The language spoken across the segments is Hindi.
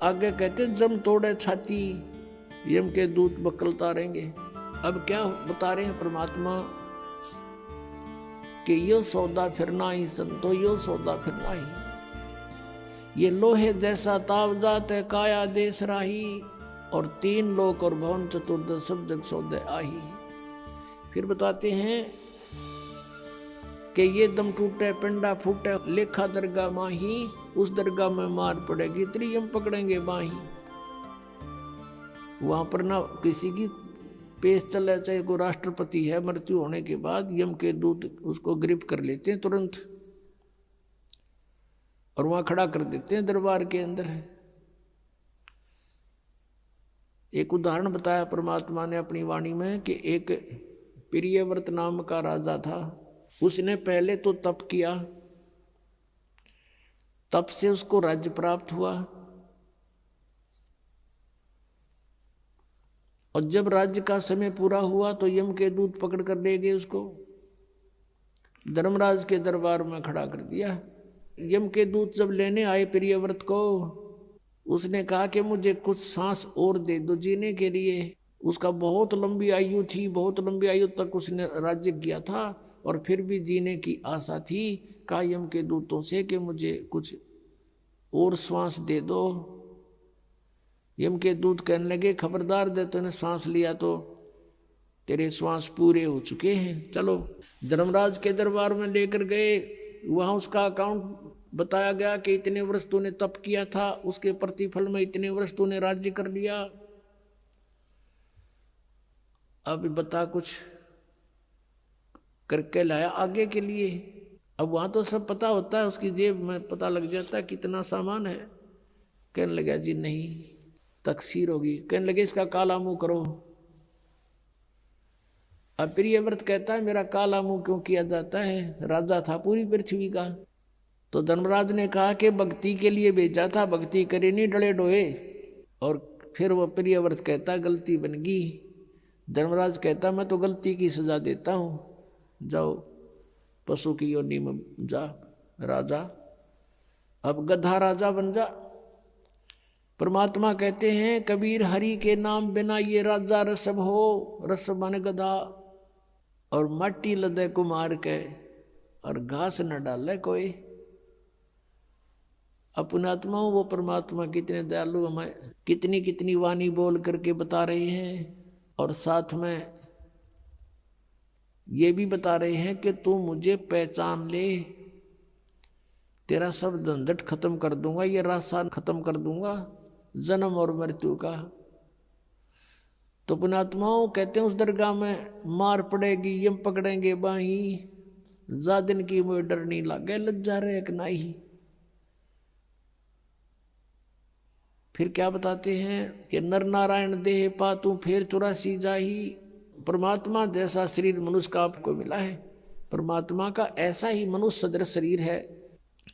आगे कहते जम तोड़े छाती यम के दूत बकलता रहेंगे। अब क्या बता रहे हैं परमात्मा कि यो सौदा फिरना ही संतो, यो सौदा फिरना ही। ये लोहे जैसा ताव जात है काया देश राही, और तीन लोक और भवन चतुर्दश सब जग सौदे आही। फिर बताते हैं कि ये दम टूटे पिंडा फूटे लेखा दरगाह माही, उस दरगाह में मार पड़ेगी त्रियम पकड़ेंगे बाही। वहां पर ना किसी की पेश चले, चाहे कोई राष्ट्रपति है, मृत्यु होने के बाद यम के दूत उसको गिरफ्त कर लेते हैं तुरंत और वहां खड़ा कर देते हैं दरबार के अंदर। एक उदाहरण बताया परमात्मा ने अपनी वाणी में कि एक प्रियव्रत नाम का राजा था। उसने पहले तो तप किया, तप से उसको राज्य प्राप्त हुआ, और जब राज्य का समय पूरा हुआ तो यम के दूत पकड़ कर ले गए, उसको धर्मराज के दरबार में खड़ा कर दिया। यम के दूत जब लेने आए प्रियव्रत को, उसने कहा कि मुझे कुछ सांस और दे दो जीने के लिए। उसका बहुत लंबी आयु थी, बहुत लंबी आयु तक उसने राज्य किया था और फिर भी जीने की आशा थी। कहा यम के दूतों से कि मुझे कुछ और श्वास दे दो। यम के दूत कहने लगे खबरदार दे, तूने सांस लिया तो तेरे श्वास पूरे हो चुके हैं। चलो धर्मराज के दरबार में लेकर गए, वहां उसका अकाउंट बताया गया कि इतने वर्ष तूने तप किया था, उसके प्रतिफल में इतने वर्ष तूने राज्य कर लिया। अब बता कुछ करके लाया आगे के लिए। अब वहां तो सब पता होता है, उसकी जेब में पता लग जाता है कितना सामान है। कहने लगा जी नहीं, तकसीर होगी। कहने लगे इसका काला मुंह करो। अब प्रियव्रत कहता है मेरा काला मुंह क्यों किया जाता है, राजा था पूरी पृथ्वी का। तो धर्मराज ने कहा कि भक्ति के लिए भेजा था, भक्ति करे नहीं डले डोए। और फिर वो प्रियव्रत कहता गलती बन गई। धर्मराज कहता मैं तो गलती की सजा देता हूं, जाओ पशु की योनि में जा राजा, अब गधा राजा बन जा। परमात्मा कहते हैं कबीर हरि के नाम बिना ये राजा रसब हो, रसब माने गधा, और माटी लदे कुमार के और घास न डाले कोई। अपनात्मा वो परमात्मा कितने दयालु हमें कितनी कितनी वाणी बोल करके बता रहे हैं, और साथ में ये भी बता रहे हैं कि तू मुझे पहचान ले, तेरा सब झंझट खत्म कर दूंगा, ये रास्ता खत्म कर दूंगा जन्म और मृत्यु का। तो पुणात्माओं कहते हैं उस दरगाह में मार पड़ेगी यम पकड़ेंगे बाही, जा दिन की मुझे डर नहीं लागे लज्जा रे नहीं। फिर क्या बताते हैं कि नर नारायण देह पातू फिर 84 जाही। परमात्मा जैसा शरीर मनुष्य का आपको मिला है, परमात्मा का ऐसा ही मनुष्य सदृश शरीर है,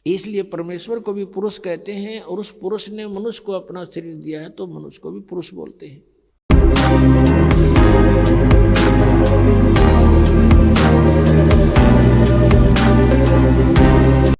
इसलिए परमेश्वर को भी पुरुष कहते हैं। और उस पुरुष ने मनुष्य को अपना शरीर दिया है तो मनुष्य को भी पुरुष बोलते हैं।